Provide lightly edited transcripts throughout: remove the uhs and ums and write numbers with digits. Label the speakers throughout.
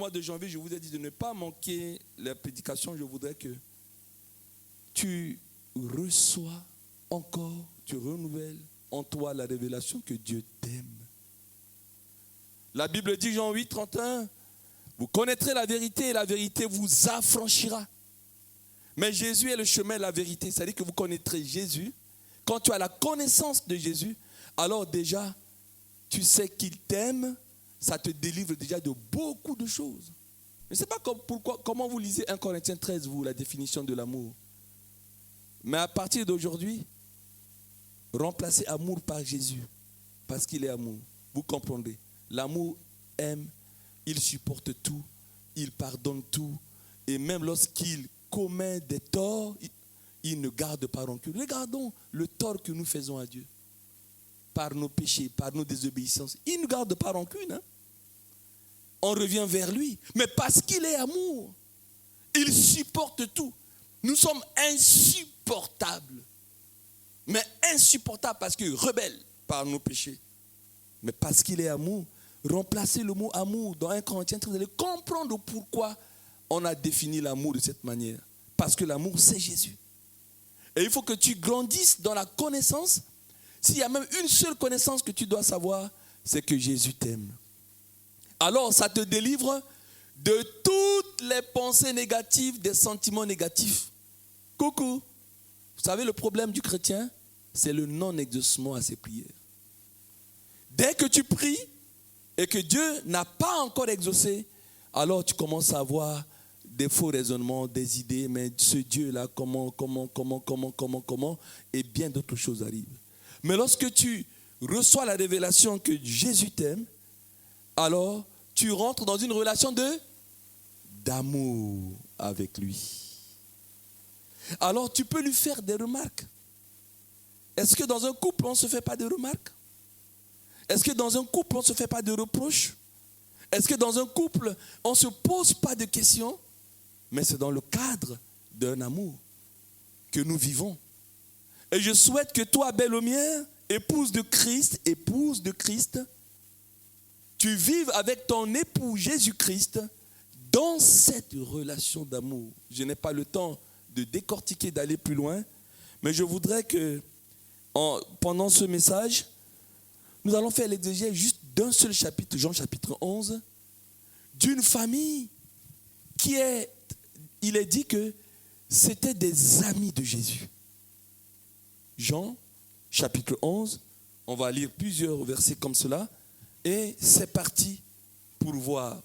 Speaker 1: mois de janvier, je vous ai dit de ne pas manquer la prédication. Je voudrais que tu reçois encore, tu renouvelles en toi la révélation que Dieu t'aime. La Bible dit, Jean 8, 31, vous connaîtrez la vérité et la vérité vous affranchira. Mais Jésus est le chemin de la vérité. C'est-à-dire que vous connaîtrez Jésus. Quand tu as la connaissance de Jésus, alors déjà, tu sais qu'il t'aime. Ça te délivre déjà de beaucoup de choses. Je ne sais pas comment vous lisez 1 Corinthiens 13, vous, la définition de l'amour. Mais à partir d'aujourd'hui, remplacez amour par Jésus. Parce qu'il est amour. Vous comprendrez. L'amour aime, il supporte tout, il pardonne tout. Et même lorsqu'il commet des torts, il ne garde pas rancune. Regardons le tort que nous faisons à Dieu. Par nos péchés, par nos désobéissances. Il ne garde pas rancune. Hein? On revient vers lui. Mais parce qu'il est amour, il supporte tout. Nous sommes insupportables. Mais insupportables parce que rebelles par nos péchés. Mais parce qu'il est amour, remplacez le mot amour dans 1 Corinthiens 13, vous allez comprendre pourquoi on a défini l'amour de cette manière. Parce que l'amour, c'est Jésus. Et il faut que tu grandisses dans la connaissance. S'il y a même une seule connaissance que tu dois savoir, c'est que Jésus t'aime. Alors, ça te délivre de toutes les pensées négatives, des sentiments négatifs. Coucou. Vous savez, le problème du chrétien, c'est le non-exaucement à ses prières. Dès que tu pries et que Dieu n'a pas encore exaucé, alors tu commences à avoir des faux raisonnements, des idées, mais ce Dieu-là, comment, et bien d'autres choses arrivent. Mais lorsque tu reçois la révélation que Jésus t'aime, alors tu rentres dans une relation d'amour avec lui. Alors tu peux lui faire des remarques. Est-ce que dans un couple, on ne se fait pas de remarques? Est-ce que dans un couple, on ne se fait pas de reproches? Est-ce que dans un couple, on ne se pose pas de questions? Mais c'est dans le cadre d'un amour que nous vivons. Et je souhaite que toi, Bellomière, épouse de Christ, tu vives avec ton époux Jésus-Christ dans cette relation d'amour. Je n'ai pas le temps de décortiquer, d'aller plus loin, mais je voudrais que, pendant ce message, nous allons faire l'exégèse juste d'un seul chapitre, Jean chapitre 11, d'une famille il est dit que c'était des amis de Jésus. Jean chapitre 11, on va lire plusieurs versets comme cela, et c'est parti pour voir.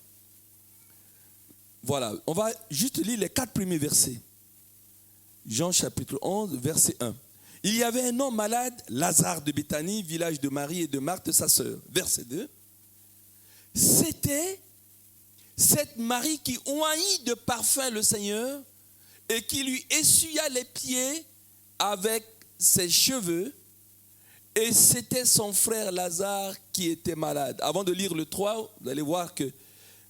Speaker 1: Voilà, on va juste lire les 4 premiers versets. Jean chapitre 11, verset 1. Il y avait un homme malade, Lazare de Béthanie, village de Marie et de Marthe, sa sœur. Verset 2. C'était cette Marie qui oignit de parfum le Seigneur et qui lui essuya les pieds avec ses cheveux. Et c'était son frère Lazare qui était malade. Avant de lire le 3, vous allez voir que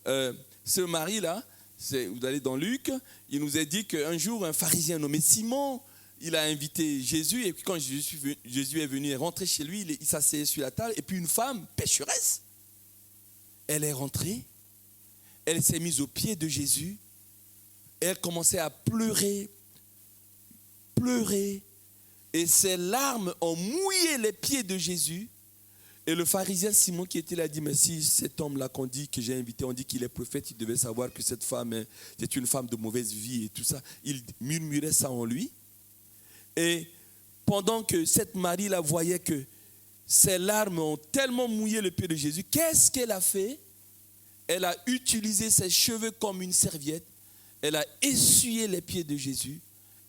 Speaker 1: ce Marie-là, vous allez dans Luc, il nous est dit qu'un jour, un pharisien nommé Simon, il a invité Jésus, et puis quand Jésus est venu, il est rentré chez lui, il s'asseyait sur la table, et puis une femme, pécheresse, elle est rentrée, elle s'est mise aux pieds de Jésus, et elle commençait à pleurer, et ses larmes ont mouillé les pieds de Jésus, et le pharisien Simon qui était là dit, mais si cet homme-là qu'on dit que j'ai invité, on dit qu'il est prophète, il devait savoir que cette femme, c'est une femme de mauvaise vie et tout ça. Il murmurait ça en lui. Et pendant que cette Marie-là voyait que ses larmes ont tellement mouillé le pied de Jésus, qu'est-ce qu'elle a fait? Elle a utilisé ses cheveux comme une serviette. Elle a essuyé les pieds de Jésus.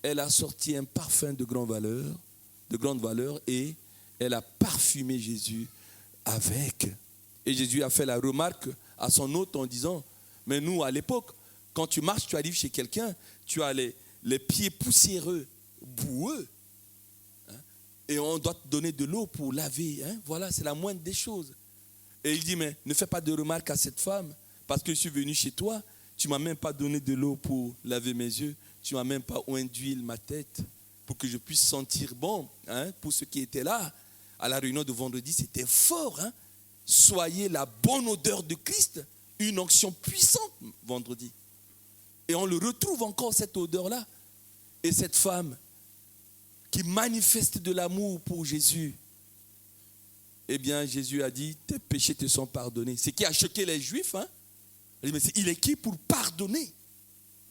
Speaker 1: Elle a sorti un parfum de grande valeur et elle a parfumé Jésus avec. Et Jésus a fait la remarque à son hôte en disant, mais nous à l'époque, quand tu marches, tu arrives chez quelqu'un, tu as les pieds poussiéreux, boueux, hein, et on doit te donner de l'eau pour laver. Hein, voilà, c'est la moindre des choses. Et il dit, mais ne fais pas de remarque à cette femme, parce que je suis venu chez toi, tu ne m'as même pas donné de l'eau pour laver mes yeux, tu ne m'as même pas oint d'huile ma tête, pour que je puisse sentir bon. Hein, pour ceux qui étaient là, à la réunion de vendredi, c'était fort. Hein. Soyez la bonne odeur de Christ. une onction puissante vendredi. Et on le retrouve encore, cette odeur-là. Et cette femme qui manifeste de l'amour pour Jésus, eh bien, Jésus a dit, tes péchés te sont pardonnés. Ce qui a choqué les Juifs, hein? Il est qui pour pardonner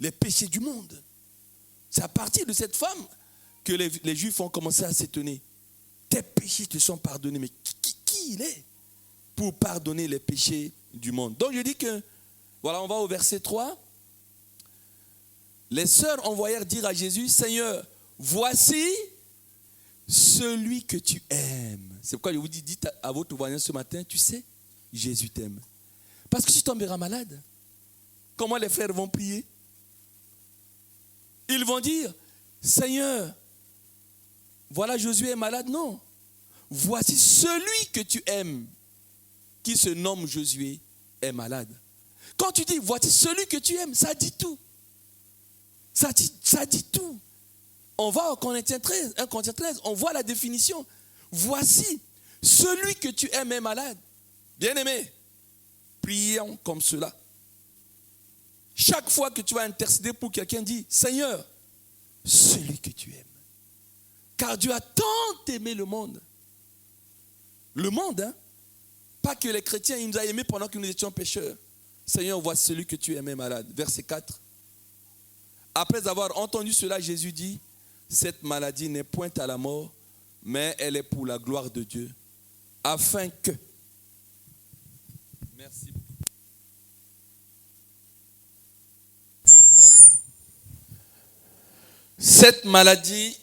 Speaker 1: les péchés du monde? C'est à partir de cette femme que les Juifs ont commencé à s'étonner. Tes péchés te sont pardonnés. Mais qui il est pour pardonner les péchés du monde? Donc je dis que, voilà, on va au verset 3. Les sœurs envoyèrent dire à Jésus, Seigneur, voici celui que tu aimes. C'est pourquoi je vous dis, dites à votre voisin ce matin, tu sais, Jésus t'aime. Parce que tu tomberas malade. Comment les frères vont prier? Ils vont dire, Seigneur, voilà Josué est malade. Non. Voici celui que tu aimes, qui se nomme Josué, est malade. Quand tu dis, voici celui que tu aimes, ça dit tout. Ça dit tout. On va au Corinthiens 13, 1 Corinthiens 13, on voit la définition. Voici, celui que tu aimes est malade. Bien-aimé, prions comme cela. Chaque fois que tu vas intercéder pour quelqu'un, dis, Seigneur, celui que tu aimes. Car Dieu a tant aimé le monde. Le monde, hein? Pas que les chrétiens, il nous a aimés pendant que nous étions pécheurs. Seigneur, voici celui que tu aimais malade. Verset 4. Après avoir entendu cela, Jésus dit, cette maladie n'est point à la mort, mais elle est pour la gloire de Dieu, afin que... Merci beaucoup. Cette maladie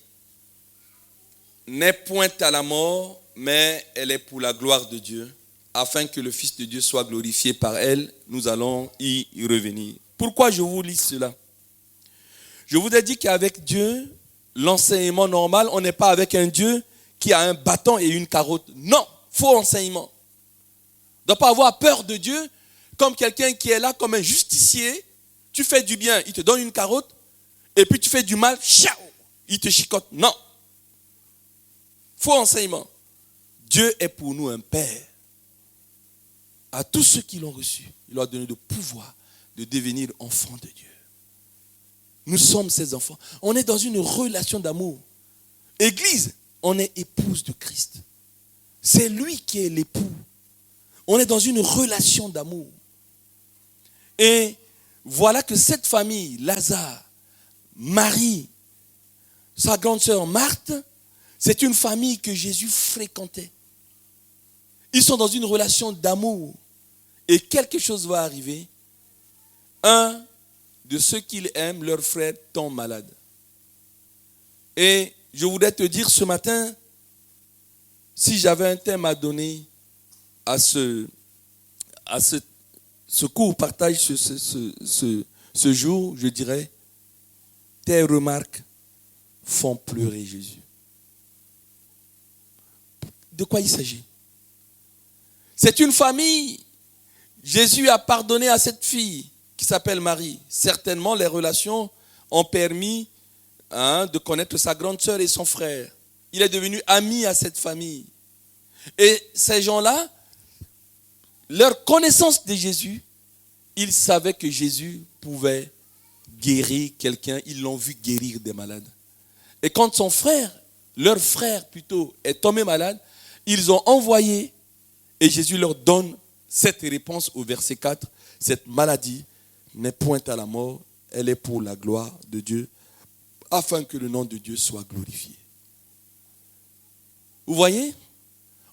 Speaker 1: n'est point à la mort, mais elle est pour la gloire de Dieu, afin que le Fils de Dieu soit glorifié par elle. Nous allons y revenir. Pourquoi je vous lis cela? Je vous ai dit qu'avec Dieu, l'enseignement normal, on n'est pas avec un Dieu qui a un bâton et une carotte. Non, faux enseignement. On ne doit pas avoir peur de Dieu comme quelqu'un qui est là comme un justicier. Tu fais du bien, il te donne une carotte, et puis tu fais du mal, il te chicote. Non. Faux enseignement. Dieu est pour nous un Père. À tous ceux qui l'ont reçu, il leur a donné le pouvoir de devenir enfants de Dieu. Nous sommes ses enfants. On est dans une relation d'amour. Église, on est épouse de Christ. C'est lui qui est l'époux. On est dans une relation d'amour. Et voilà que cette famille, Lazare, Marie, sa grande sœur Marthe, c'est une famille que Jésus fréquentait. Ils sont dans une relation d'amour. Et quelque chose va arriver. Un de ceux qu'ils aiment, leur frère tombe malade. Et je voudrais te dire ce matin, si j'avais un thème à donner à ce court partage, ce jour, je dirais, tes remarques font pleurer Jésus. De quoi il s'agit? C'est une famille. Jésus a pardonné à cette fille qui s'appelle Marie. Certainement, les relations ont permis de connaître sa grande sœur et son frère. Il est devenu ami à cette famille. Et ces gens-là, leur connaissance de Jésus, ils savaient que Jésus pouvait guérir quelqu'un. Ils l'ont vu guérir des malades. Et quand son frère, leur frère plutôt, est tombé malade, ils ont envoyé, et Jésus leur donne cette réponse au verset 4. Cette maladie n'est point à la mort, elle est pour la gloire de Dieu, afin que le nom de Dieu soit glorifié. Vous voyez?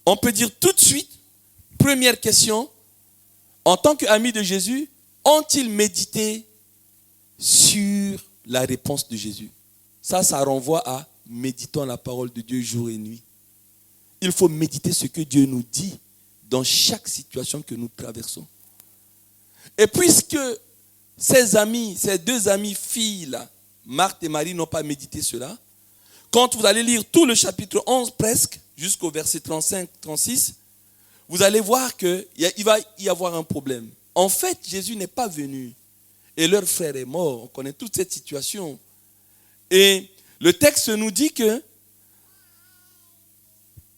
Speaker 1: On peut dire tout de suite, première question, en tant qu'amis de Jésus, ont-ils médité sur la réponse de Jésus? Ça renvoie à méditons la parole de Dieu jour et nuit. Il faut méditer ce que Dieu nous dit dans chaque situation que nous traversons. Et puisque ces deux amies filles-là, Marthe et Marie, n'ont pas médité cela, quand vous allez lire tout le chapitre 11 presque, jusqu'au verset 35-36, vous allez voir qu'il va y avoir un problème. En fait, Jésus n'est pas venu et leur frère est mort. On connaît toute cette situation. Et le texte nous dit que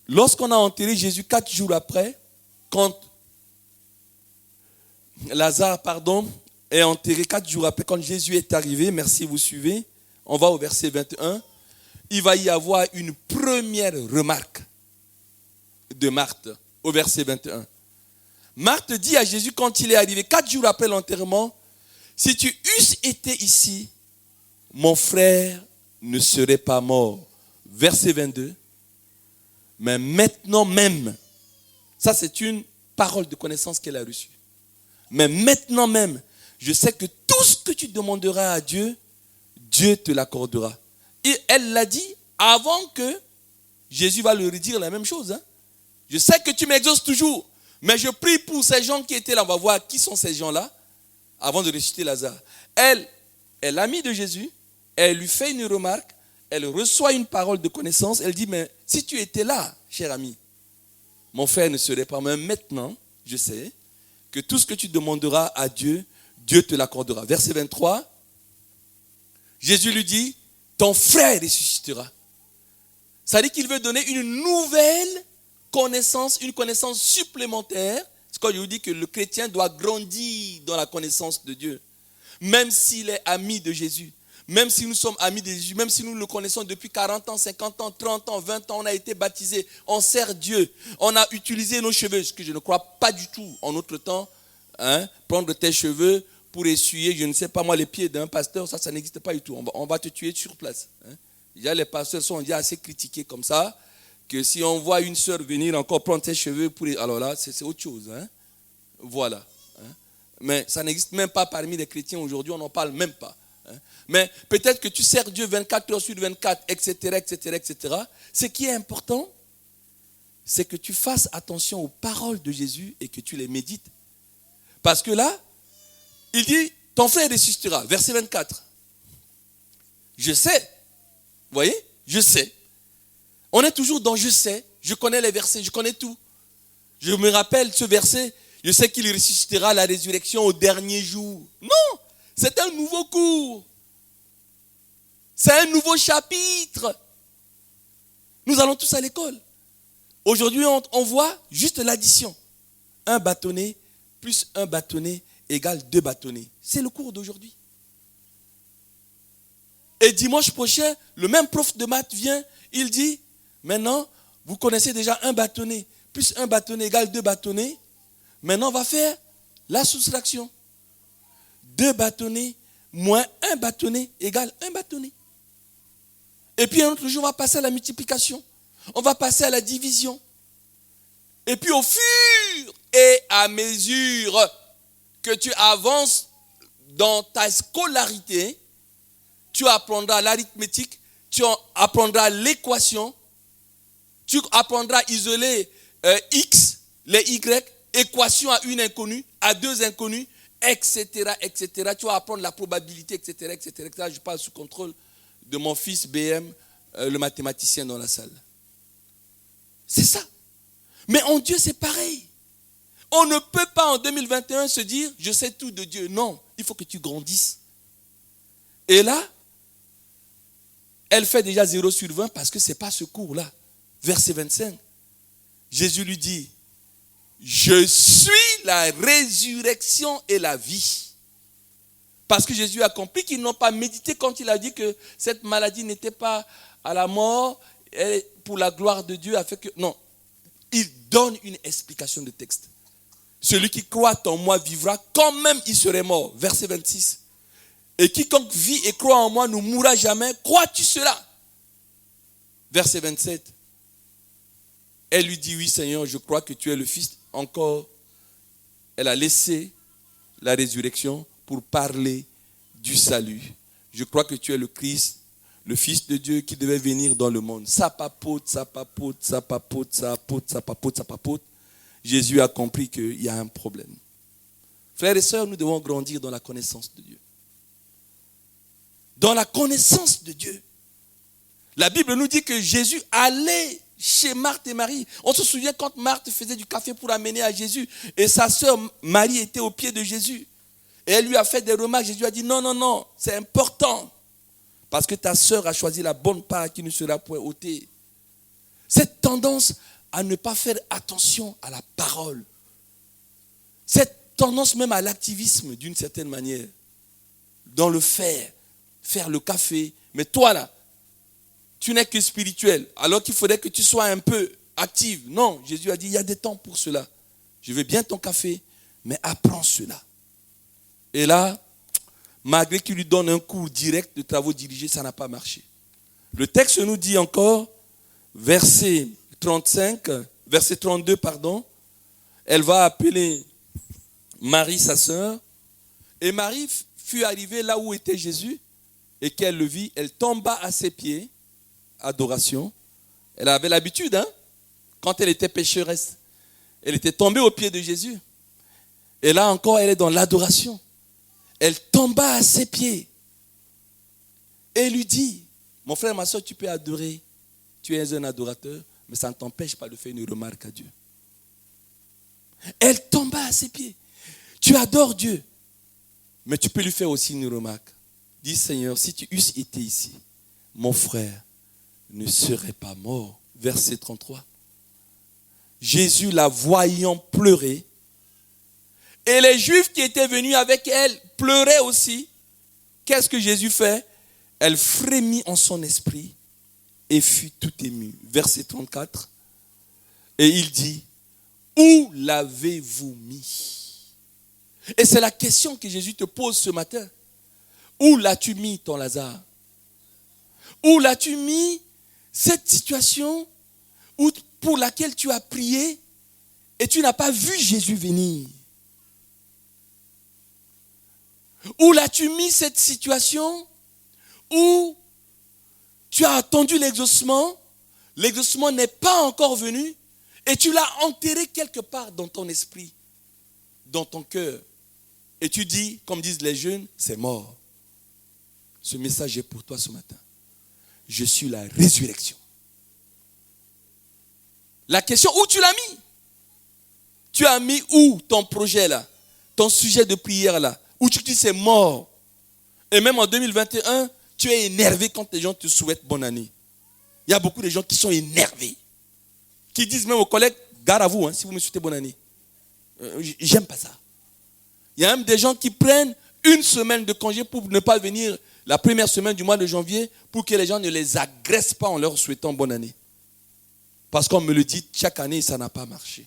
Speaker 1: lorsqu'on a enterré Jésus 4 jours après, quand Lazare, est enterré 4 jours après, quand Jésus est arrivé, merci, vous suivez, on va au verset 21, il va y avoir une première remarque de Marthe, au verset 21. Marthe dit à Jésus, quand il est arrivé 4 jours après l'enterrement, si tu eusses été ici, mon frère ne serait pas mort. Verset 22. Mais maintenant même, ça c'est une parole de connaissance qu'elle a reçue. Mais maintenant même, je sais que tout ce que tu demanderas à Dieu, Dieu te l'accordera. Et elle l'a dit avant que Jésus va leur dire la même chose. Je sais que tu m'exauces toujours, mais je prie pour ces gens qui étaient là. On va voir qui sont ces gens-là avant de ressusciter Lazare. Elle est l'amie de Jésus. Elle lui fait une remarque. Elle reçoit une parole de connaissance. Elle dit, mais si tu étais là, cher ami, mon frère ne serait pas. Mais maintenant, je sais que tout ce que tu demanderas à Dieu, Dieu te l'accordera. Verset 23, Jésus lui dit, ton frère ressuscitera. Ça dit qu'il veut donner une nouvelle connaissance, une connaissance supplémentaire. C'est quand je vous dis que le chrétien doit grandir dans la connaissance de Dieu. Même s'il est ami de Jésus. Même si nous sommes amis de Jésus, même si nous le connaissons depuis 40 ans, 50 ans, 30 ans, 20 ans, on a été baptisés, on sert Dieu, on a utilisé nos cheveux, ce que je ne crois pas du tout en notre temps, prendre tes cheveux pour essuyer, je ne sais pas moi, les pieds d'un pasteur, ça n'existe pas du tout, on va te tuer sur place. Déjà, les pasteurs sont déjà assez critiqués comme ça, que si on voit une sœur venir encore prendre ses cheveux, alors là, c'est autre chose. Voilà. Mais ça n'existe même pas parmi les chrétiens aujourd'hui, on n'en parle même pas. Mais peut-être que tu sers Dieu 24 heures sur 24, etc., etc., etc. Ce qui est important, c'est que tu fasses attention aux paroles de Jésus et que tu les médites. Parce que là, il dit, ton frère ressuscitera. Verset 24. Je sais. Vous voyez? Je sais. On est toujours dans je sais. Je connais les versets, je connais tout. Je me rappelle ce verset. Je sais qu'il ressuscitera à la résurrection au dernier jour. Non! C'est un nouveau cours. C'est un nouveau chapitre. Nous allons tous à l'école. Aujourd'hui, on voit juste l'addition. Un bâtonnet plus un bâtonnet égale 2 bâtonnets. C'est le cours d'aujourd'hui. Et dimanche prochain, le même prof de maths vient, il dit, maintenant, vous connaissez déjà un bâtonnet plus un bâtonnet égale 2 bâtonnets. Maintenant, on va faire la soustraction. 2 bâtonnets moins 1 bâtonnet égale 1 bâtonnet. Et puis un autre jour, on va passer à la multiplication. On va passer à la division. Et puis au fur et à mesure que tu avances dans ta scolarité, tu apprendras l'arithmétique, tu apprendras l'équation, tu apprendras à isoler X, les Y, équation à une inconnue, à 2 inconnues, etc., etc. Tu vas apprendre la probabilité, etc., etc., etc. Je parle sous contrôle de mon fils BM, le mathématicien dans la salle. C'est ça. Mais en Dieu, c'est pareil. On ne peut pas en 2021 se dire, je sais tout de Dieu. Non, il faut que tu grandisses. Et là, elle fait déjà 0 sur 20 parce que ce n'est pas ce cours-là. Verset 25. Jésus lui dit, je suis la résurrection et la vie. Parce que Jésus a compris qu'ils n'ont pas médité quand il a dit que cette maladie n'était pas à la mort et pour la gloire de Dieu a fait que... Non, il donne une explication de texte. Celui qui croit en moi vivra quand même il serait mort. Verset 26. Et quiconque vit et croit en moi ne mourra jamais. Crois-tu cela? Verset 27. Elle lui dit, oui Seigneur, je crois que tu es le Fils. Encore, elle a laissé la résurrection pour parler du salut. Je crois que tu es le Christ, le Fils de Dieu qui devait venir dans le monde. Ça papote, ça papote, ça papote, ça papote, ça papote, ça papote. Jésus a compris qu'il y a un problème. Frères et sœurs, nous devons grandir dans la connaissance de Dieu. Dans la connaissance de Dieu. La Bible nous dit que Jésus allait chez Marthe et Marie. On se souvient quand Marthe faisait du café pour amener à Jésus et sa sœur Marie était au pied de Jésus. Et elle lui a fait des remarques. Jésus a dit non, non, non, c'est important. Parce que ta sœur a choisi la bonne part qui ne sera point ôtée. Cette tendance à ne pas faire attention à la parole. Cette tendance même à l'activisme d'une certaine manière. Dans le faire le café. Mais toi là, tu n'es que spirituel. Alors qu'il faudrait que tu sois un peu active. Non, Jésus a dit, il y a des temps pour cela. Je veux bien ton café, mais apprends cela. Et là, malgré qu'il lui donne un cours direct de travaux dirigés, ça n'a pas marché. Le texte nous dit encore, verset 32, elle va appeler Marie, sa sœur, et Marie fut arrivée là où était Jésus, et qu'elle le vit, elle tomba à ses pieds, adoration. Elle avait l'habitude, quand elle était pécheresse, elle était tombée aux pieds de Jésus. Et là encore, elle est dans l'adoration. Elle tomba à ses pieds et lui dit, mon frère, ma soeur, tu peux adorer, tu es un adorateur, mais ça ne t'empêche pas de faire une remarque à Dieu. Elle tomba à ses pieds. Tu adores Dieu, mais tu peux lui faire aussi une remarque. Dis, Seigneur, si tu eusses été ici, mon frère ne serait pas mort. Verset 33. Jésus, la voyant pleurer, et les Juifs qui étaient venus avec elle pleuraient aussi. Qu'est-ce que Jésus fait? Elle frémit en son esprit et fut tout émue. Verset 34. Et il dit, où l'avez-vous mis? Et c'est la question que Jésus te pose ce matin. Où l'as-tu mis ton Lazare? Où l'as-tu mis cette situation pour laquelle tu as prié et tu n'as pas vu Jésus venir? Où l'as-tu mis cette situation où tu as attendu l'exaucement n'est pas encore venu et tu l'as enterré quelque part dans ton esprit, dans ton cœur. Et tu dis, comme disent les jeunes, c'est mort. Ce message est pour toi ce matin. Je suis la résurrection. La question, où tu l'as mis? Tu as mis où ton projet là? Ton sujet de prière là? Où tu dis c'est mort. Et même en 2021, tu es énervé quand les gens te souhaitent bonne année. Il y a beaucoup de gens qui sont énervés. Qui disent même aux collègues, gare à vous si vous me souhaitez bonne année. J'aime pas ça. Il y a même des gens qui prennent une semaine de congé pour ne pas venir la première semaine du mois de janvier pour que les gens ne les agressent pas en leur souhaitant bonne année. Parce qu'on me le dit chaque année, ça n'a pas marché.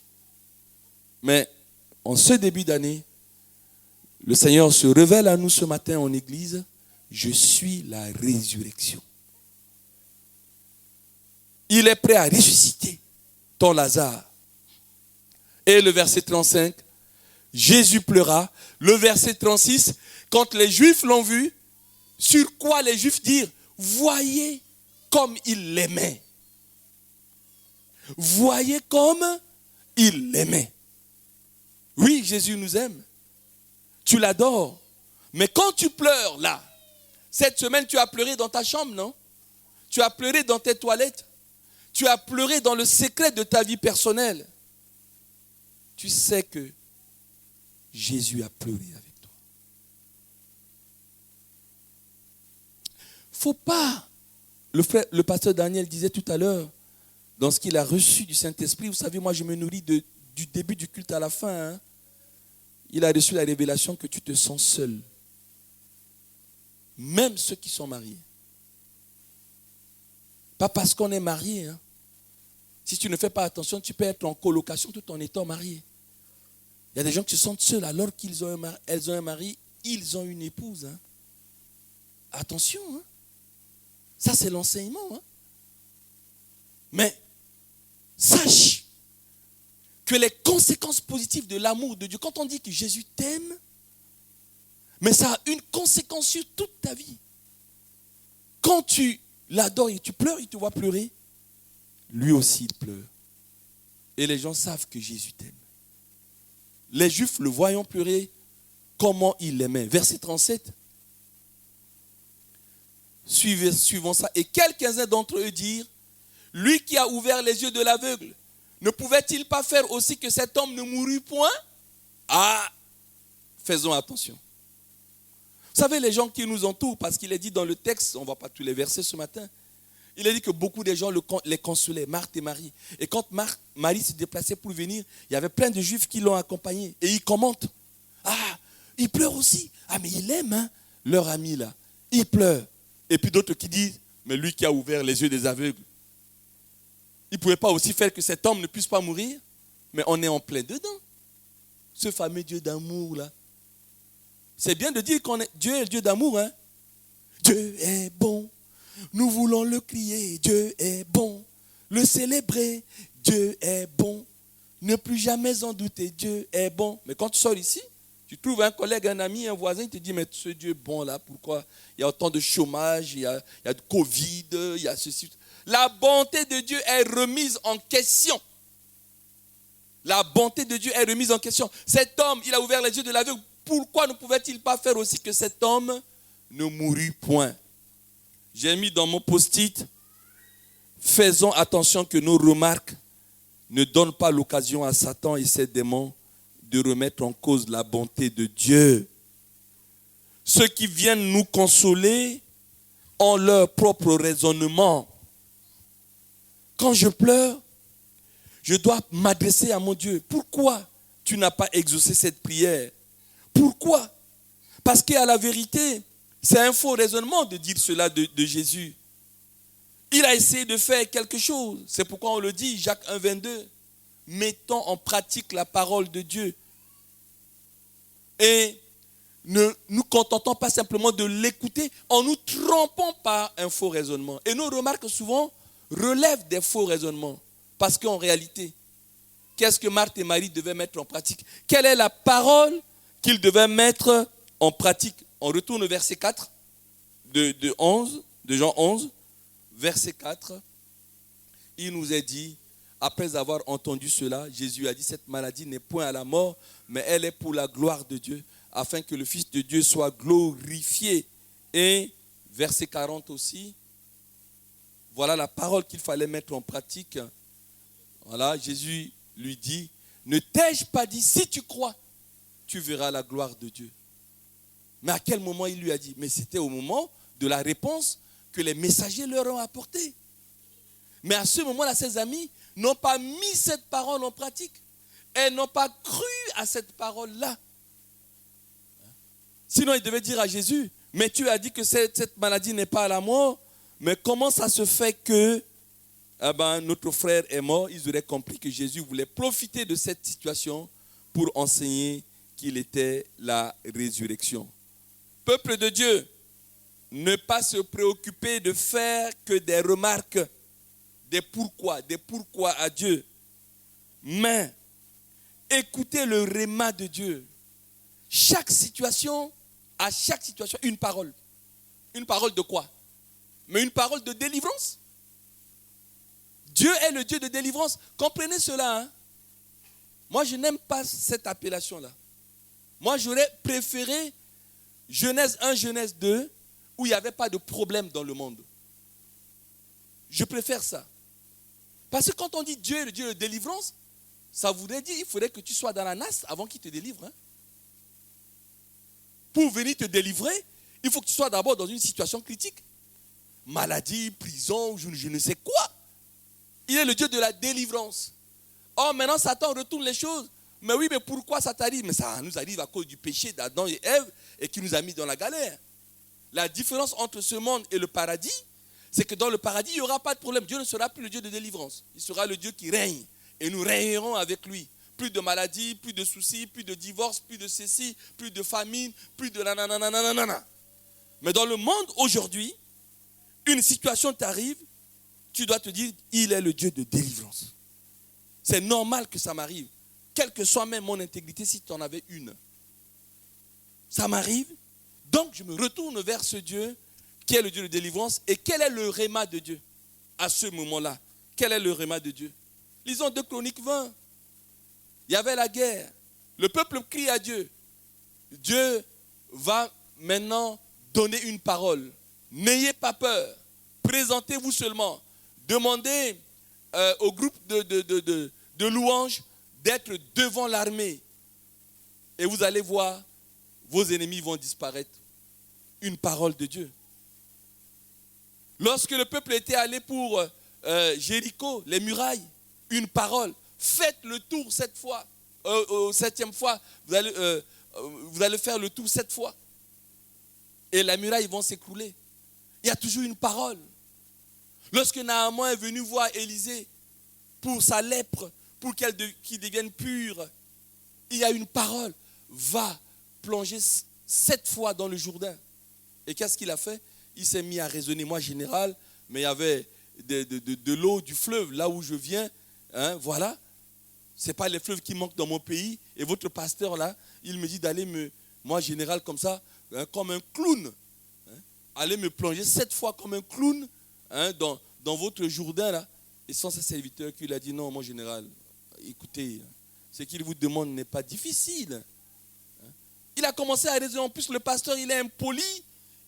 Speaker 1: Mais en ce début d'année, le Seigneur se révèle à nous ce matin en église. Je suis la résurrection. Il est prêt à ressusciter ton Lazare. Et le verset 35, Jésus pleura. Le verset 36, quand les Juifs l'ont vu, sur quoi les Juifs dirent, voyez comme il l'aimait. Voyez comme il l'aimait. Oui, Jésus nous aime. Tu l'adores. Mais quand tu pleures là, cette semaine tu as pleuré dans ta chambre, non? Tu as pleuré dans tes toilettes. Tu as pleuré dans le secret de ta vie personnelle. Tu sais que Jésus a pleuré avec toi. Faut pas. Le pasteur Daniel disait tout à l'heure, dans ce qu'il a reçu du Saint-Esprit, vous savez, moi je me nourris du début du culte à la fin. Il a reçu la révélation que tu te sens seul. Même ceux qui sont mariés. Pas parce qu'on est marié. Si tu ne fais pas attention, tu peux être en colocation tout en étant marié. Il y a des gens qui se sentent seuls alors qu'ils ont elles ont un mari, ils ont une épouse. Attention. Ça, c'est l'enseignement. Mais sache que les conséquences positives de l'amour de Dieu, quand on dit que Jésus t'aime, mais ça a une conséquence sur toute ta vie. Quand tu l'adores et tu pleures, il te voit pleurer, lui aussi il pleure. Et les gens savent que Jésus t'aime. Les Juifs le voyant pleurer, comment il l'aimait. Verset 37. Suivons ça. Et quelques-uns d'entre eux dirent, lui qui a ouvert les yeux de l'aveugle, ne pouvait-il pas faire aussi que cet homme ne mourût point? Ah, faisons attention. Vous savez, les gens qui nous entourent, parce qu'il est dit dans le texte, on ne voit pas tous les versets ce matin, il est dit que beaucoup de gens les consolaient, Marthe et Marie. Et quand Marie se déplaçait pour venir, il y avait plein de Juifs qui l'ont accompagné. Et ils commentent. Ah, il pleure aussi. Ah, mais il aime, hein, leur ami là. Il pleure. Et puis d'autres qui disent, mais lui qui a ouvert les yeux des aveugles, il ne pouvait pas aussi faire que cet homme ne puisse pas mourir? Mais on est en plein dedans. Ce fameux Dieu d'amour là. C'est bien de dire qu'on est Dieu est le Dieu d'amour, hein. Dieu est bon. Nous voulons le crier. Dieu est bon. Le célébrer. Dieu est bon. Ne plus jamais en douter. Dieu est bon. Mais quand tu sors ici, tu trouves un collègue, un ami, un voisin, il te dit, mais ce Dieu bon là, pourquoi il y a autant de chômage, il y a de Covid, il y a ceci. La bonté de Dieu est remise en question. La bonté de Dieu est remise en question. Cet homme, il a ouvert les yeux de l'aveugle. Pourquoi ne pouvait-il pas faire aussi que cet homme ne mourût point? J'ai mis dans mon post-it, faisons attention que nos remarques ne donnent pas l'occasion à Satan et ses démons de remettre en cause la bonté de Dieu. Ceux qui viennent nous consoler ont leur propre raisonnement. Quand je pleure, je dois m'adresser à mon Dieu. Pourquoi tu n'as pas exaucé cette prière? Pourquoi? Parce qu'à la vérité, c'est un faux raisonnement de dire cela de Jésus. Il a essayé de faire quelque chose. C'est pourquoi on le dit, Jacques 1, 22. Mettons en pratique la parole de Dieu. Et ne nous contentons pas simplement de l'écouter en nous trompant par un faux raisonnement. Et nos remarques souvent relèvent des faux raisonnements. Parce qu'en réalité, qu'est-ce que Marthe et Marie devaient mettre en pratique? Quelle est la parole qu'ils devaient mettre en pratique? On retourne au verset 4 de Jean 11, verset 4. Il nous est dit, après avoir entendu cela, Jésus a dit, cette maladie n'est point à la mort, mais elle est pour la gloire de Dieu, afin que le Fils de Dieu soit glorifié. Et verset 40 aussi, voilà la parole qu'il fallait mettre en pratique. Voilà, Jésus lui dit, ne t'ai-je pas dit, si tu crois, tu verras la gloire de Dieu. Mais à quel moment il lui a dit? Mais c'était au moment de la réponse que les messagers leur ont apportée. Mais à ce moment-là, ses amis n'ont pas mis cette parole en pratique. Elles n'ont pas cru à cette parole-là. Sinon, ils devaient dire à Jésus, mais tu as dit que cette maladie n'est pas à la mort, mais comment ça se fait que notre frère est mort? Ils auraient compris que Jésus voulait profiter de cette situation pour enseigner qu'il était la résurrection. Peuple de Dieu, ne pas se préoccuper de faire que des remarques, des pourquoi à Dieu. Mais écoutez le réma de Dieu. À chaque situation, une parole. Une parole de quoi? Mais une parole de délivrance. Dieu est le Dieu de délivrance. Comprenez cela, hein? Moi, je n'aime pas cette appellation-là. Moi, j'aurais préféré Genèse 1, Genèse 2, où il n'y avait pas de problème dans le monde. Je préfère ça. Parce que quand on dit Dieu est le Dieu de délivrance, ça voudrait dire qu'il faudrait que tu sois dans la nasse avant qu'il te délivre. Hein? Pour venir te délivrer, il faut que tu sois d'abord dans une situation critique. Maladie, prison, je ne sais quoi. Il est le Dieu de la délivrance. Or, maintenant, Satan retourne les choses. Mais oui, mais pourquoi ça t'arrive? Mais ça nous arrive à cause du péché d'Adam et Ève et qui nous a mis dans la galère. La différence entre ce monde et le paradis, c'est que dans le paradis, il n'y aura pas de problème. Dieu ne sera plus le Dieu de délivrance. Il sera le Dieu qui règne. Et nous régnerons avec lui. Plus de maladies, plus de soucis, plus de divorce, plus de ceci, plus de famine, plus de nanana. Mais dans le monde aujourd'hui, une situation t'arrive, tu dois te dire, il est le Dieu de délivrance. C'est normal que ça m'arrive. Quelle que soit même mon intégrité, si tu en avais une. Ça m'arrive. Donc, je me retourne vers ce Dieu qui est le Dieu de délivrance. Et quel est le réma de Dieu à ce moment-là? Quel est le réma de Dieu? Lisons 2 Chroniques 20. Il y avait la guerre. Le peuple crie à Dieu. Dieu va maintenant donner une parole. N'ayez pas peur. Présentez-vous seulement. Demandez au groupe de louanges d'être devant l'armée. Et vous allez voir, vos ennemis vont disparaître. Une parole de Dieu. Lorsque le peuple était allé pour Jéricho, les murailles, une parole. Faites le tour cette fois. Au 7e fois, vous allez vous allez faire le tour 7 fois. Et les murailles vont s'écrouler. Il y a toujours une parole. Lorsque Naaman est venu voir Élisée pour sa lèpre, pour qu'il devienne pur, il y a une parole. Va plonger 7 fois dans le Jourdain. Et qu'est-ce qu'il a fait? Il s'est mis à raisonner. Moi, général, mais il y avait de l'eau du fleuve, là où je viens. Hein, voilà. Ce n'est pas les fleuves qui manquent dans mon pays. Et votre pasteur, là, il me dit d'aller moi, général, comme ça, hein, comme un clown. Hein, aller me plonger 7 fois comme un clown hein, dans votre Jourdain, là. Et sans ses serviteurs, qui lui a dit, non, mon général, écoutez, ce qu'il vous demande n'est pas difficile. Hein. Il a commencé à raisonner. En plus, le pasteur, il est impoli.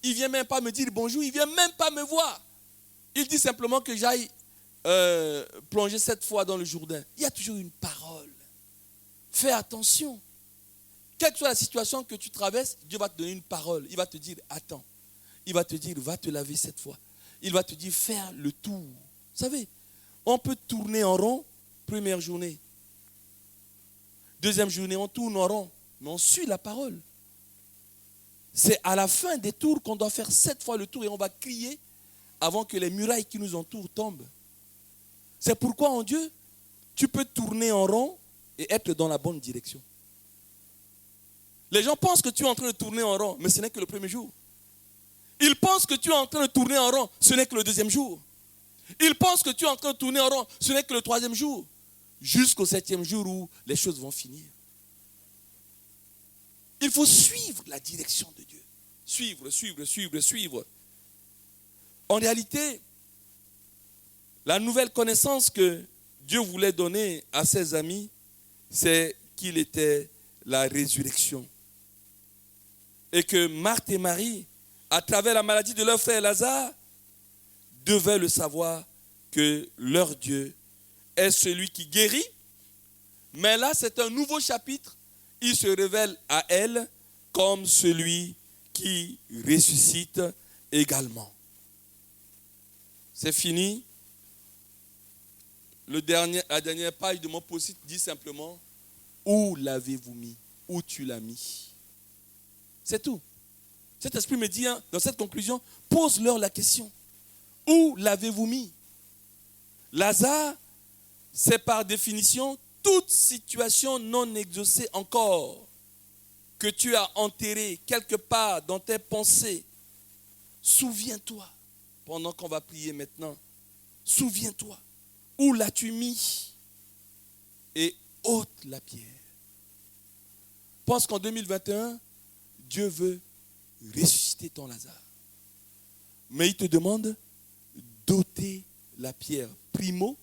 Speaker 1: Il ne vient même pas me dire bonjour. Il ne vient même pas me voir. Il dit simplement que j'aille plonger 7 fois dans le Jourdain. Il y a toujours une parole. Fais attention. Quelle que soit la situation que tu traverses, Dieu va te donner une parole. Il va te dire, attends. Il va te dire, va te laver 7 fois. Il va te dire, faire le tour. Vous savez, on peut tourner en rond, première journée. Deuxième journée, on tourne en rond. Mais on suit la parole. C'est à la fin des tours qu'on doit faire 7 fois le tour et on va crier avant que les murailles qui nous entourent tombent. C'est pourquoi en Dieu, tu peux tourner en rond et être dans la bonne direction. Les gens pensent que tu es en train de tourner en rond, mais ce n'est que le premier jour. Ils pensent que tu es en train de tourner en rond, ce n'est que le deuxième jour. Ils pensent que tu es en train de tourner en rond, ce n'est que le troisième jour. Jusqu'au 7e jour où les choses vont finir. Il faut suivre la direction de Dieu. Suivre. En réalité, la nouvelle connaissance que Dieu voulait donner à ses amis, c'est qu'il était la résurrection. Et que Marthe et Marie, à travers la maladie de leur frère Lazare, devaient le savoir que leur Dieu est celui qui guérit. Mais là, c'est un nouveau chapitre. Il se révèle à elle comme celui qui ressuscite également. C'est fini. La dernière page de mon post-it dit simplement, où l'avez-vous mis? Où tu l'as mis? C'est tout. Cet esprit me dit, dans cette conclusion, pose-leur la question. Où l'avez-vous mis? Lazare, c'est par définition toute situation non exaucée encore, que tu as enterrée quelque part dans tes pensées. Souviens-toi, pendant qu'on va prier maintenant, souviens-toi, où l'as-tu mis? Et ôte la pierre. Pense qu'en 2021, Dieu veut ressusciter ton Lazare. Mais il te demande d'ôter la pierre, primo,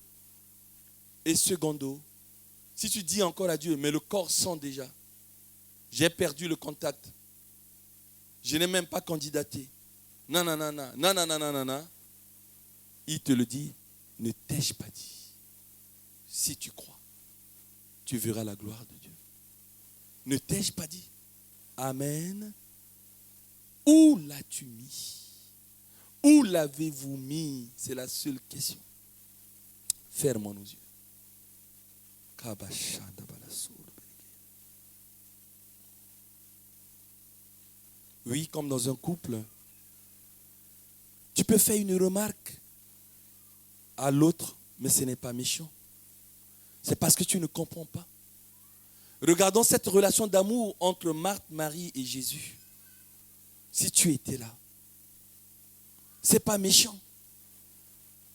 Speaker 1: et secondo. Si tu dis encore à Dieu, mais le corps sent déjà, j'ai perdu le contact, je n'ai même pas candidaté, non, il te le dit, ne t'ai-je pas dit? Si tu crois, tu verras la gloire de Dieu. Ne t'ai-je pas dit? Amen. Où l'as-tu mis? Où l'avez-vous mis? C'est la seule question. Fermons nos yeux. Oui, comme dans un couple, tu peux faire une remarque à l'autre, mais ce n'est pas méchant. C'est parce que tu ne comprends pas. Regardons cette relation d'amour entre Marthe, Marie et Jésus. Si tu étais là, ce n'est pas méchant.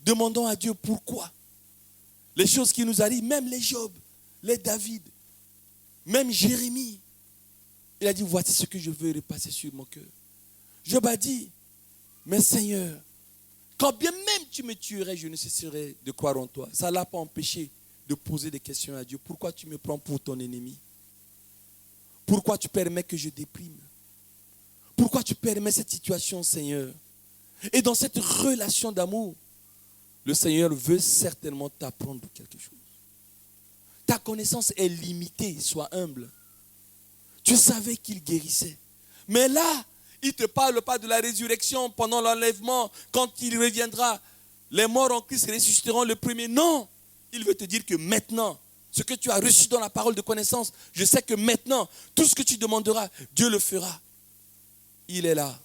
Speaker 1: Demandons à Dieu pourquoi. Les choses qui nous arrivent, même les Job, les David, même Jérémie, il a dit, voici ce que je veux repasser sur mon cœur. Job a dit, mais Seigneur, quand bien même tu me tuerais, je ne cesserai de croire en toi. Ça ne l'a pas empêché de poser des questions à Dieu. Pourquoi tu me prends pour ton ennemi? Pourquoi tu permets que je déprime? Pourquoi tu permets cette situation, Seigneur? Et dans cette relation d'amour, le Seigneur veut certainement t'apprendre quelque chose. Ta connaissance est limitée, sois humble. Tu savais qu'il guérissait. Mais là, il ne te parle pas de la résurrection pendant l'enlèvement, quand il reviendra. Les morts en Christ ressusciteront le premier. Non, il veut te dire que maintenant, ce que tu as reçu dans la parole de connaissance, je sais que maintenant, tout ce que tu demanderas, Dieu le fera. Il est là.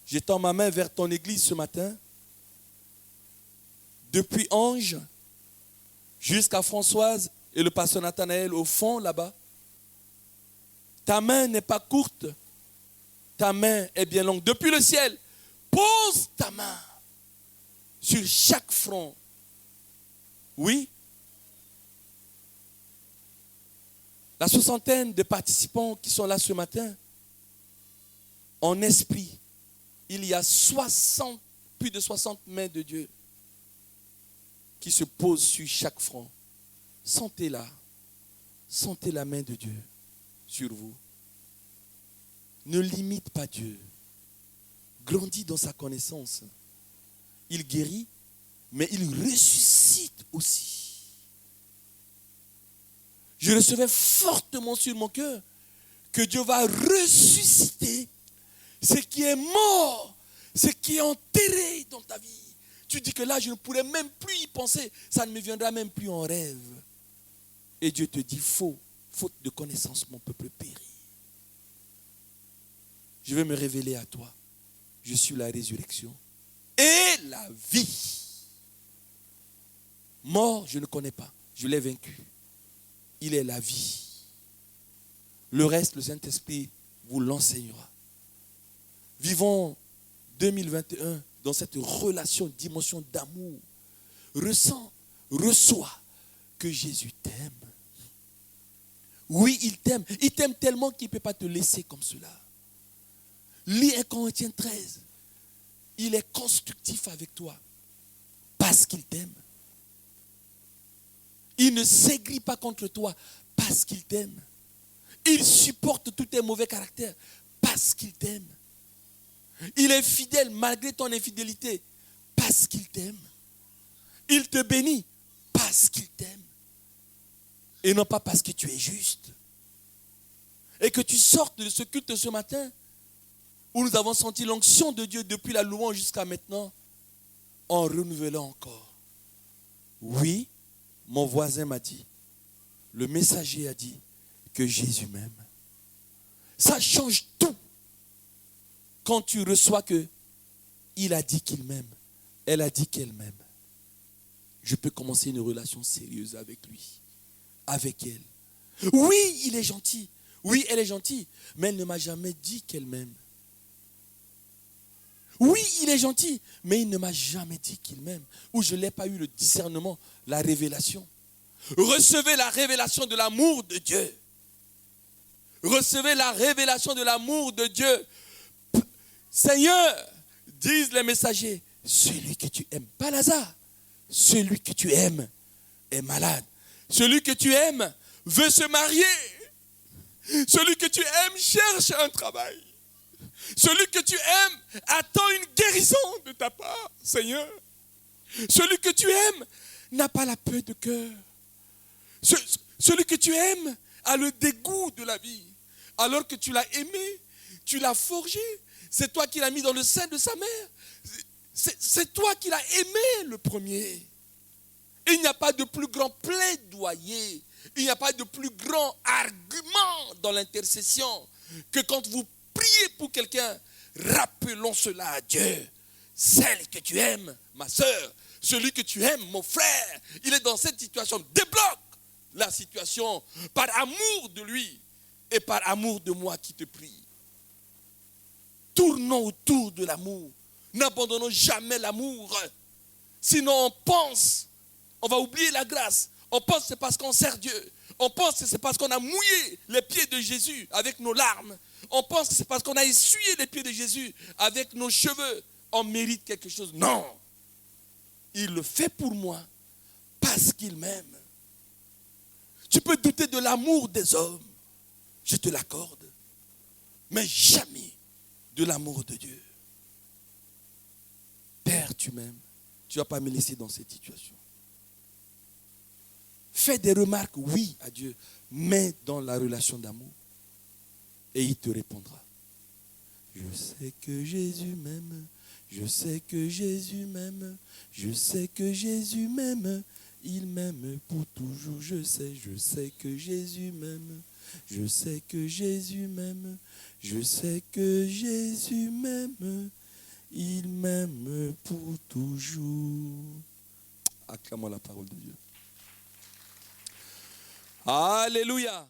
Speaker 1: J'étends ma main vers ton église ce matin. Depuis Ange jusqu'à Françoise et le pasteur Nathanaël au fond là-bas. Ta main n'est pas courte. Ta main est bien longue. Depuis le ciel, pose ta main sur chaque front. Oui. La soixantaine de participants qui sont là ce matin, en esprit, il y a plus de 60 mains de Dieu qui se posent sur chaque front. Sentez-la. Sentez la main de Dieu sur vous. Ne limite pas Dieu. Grandis dans sa connaissance. Il guérit, mais il ressuscite aussi. Je recevais fortement sur mon cœur que Dieu va ressusciter ce qui est mort, ce qui est enterré dans ta vie. Tu dis que là, je ne pourrais même plus y penser. Ça ne me viendra même plus en rêve. Et Dieu te dit, faute de connaissance, mon peuple périt. Je vais me révéler à toi. Je suis la résurrection et la vie. Mort, je ne connais pas. Je l'ai vaincu. Il est la vie. Le reste, le Saint-Esprit vous l'enseignera. Vivons 2021 dans cette relation, dimension d'amour. Reçois que Jésus t'aime. Oui, il t'aime. Il t'aime tellement qu'il ne peut pas te laisser comme cela. Lis 1 Corinthiens 13. Il est constructif avec toi parce qu'il t'aime. Il ne s'aigrit pas contre toi parce qu'il t'aime. Il supporte tous tes mauvais caractères parce qu'il t'aime. Il est fidèle malgré ton infidélité parce qu'il t'aime. Il te bénit parce qu'il t'aime. Et non pas parce que tu es juste. Et que tu sortes de ce culte ce matin où nous avons senti l'onction de Dieu depuis la louange jusqu'à maintenant en renouvelant encore. Oui, mon voisin m'a dit, le messager a dit que Jésus m'aime. Ça change tout. Quand tu reçois que il a dit qu'il m'aime, elle a dit qu'elle m'aime. Je peux commencer une relation sérieuse avec lui, avec elle. Oui, il est gentil. Oui, elle est gentille, mais elle ne m'a jamais dit qu'elle m'aime. Oui, il est gentil, mais il ne m'a jamais dit qu'il m'aime. Ou je n'ai pas eu le discernement, la révélation. Recevez la révélation de l'amour de Dieu. Recevez la révélation de l'amour de Dieu. Seigneur, disent les messagers, celui que tu aimes, pas Lazare, celui que tu aimes est malade. Celui que tu aimes veut se marier. Celui que tu aimes cherche un travail. Celui que tu aimes attend une guérison de ta part, Seigneur. Celui que tu aimes n'a pas la paix de cœur. Celui que tu aimes a le dégoût de la vie. Alors que tu l'as aimé, tu l'as forgé. C'est toi qui l'as mis dans le sein de sa mère. C'est toi qui l'as aimé le premier. Il n'y a pas de plus grand plaidoyer. Il n'y a pas de plus grand argument dans l'intercession que quand vous priez pour quelqu'un, rappelons cela à Dieu. Celle que tu aimes, ma soeur, celui que tu aimes, mon frère, il est dans cette situation. Débloque la situation par amour de lui et par amour de moi qui te prie. Tournons autour de l'amour. N'abandonnons jamais l'amour. Sinon on va oublier la grâce. On pense que c'est parce qu'on sert Dieu. On pense que c'est parce qu'on a mouillé les pieds de Jésus avec nos larmes. On pense que c'est parce qu'on a essuyé les pieds de Jésus avec nos cheveux. On mérite quelque chose. Non. Il le fait pour moi parce qu'il m'aime. Tu peux douter de l'amour des hommes. Je te l'accorde. Mais jamais de l'amour de Dieu. Père, tu m'aimes. Tu ne vas pas me laisser dans cette situation. Fais des remarques, oui, à Dieu, mais dans la relation d'amour. Et il te répondra. Je sais que Jésus m'aime. Je sais que Jésus m'aime. Je sais que Jésus m'aime. il m'aime pour toujours. Je sais que Jésus m'aime. Je sais que Jésus m'aime. Je sais que Jésus m'aime. Il m'aime pour toujours. Acclamons la parole de Dieu. Alléluia.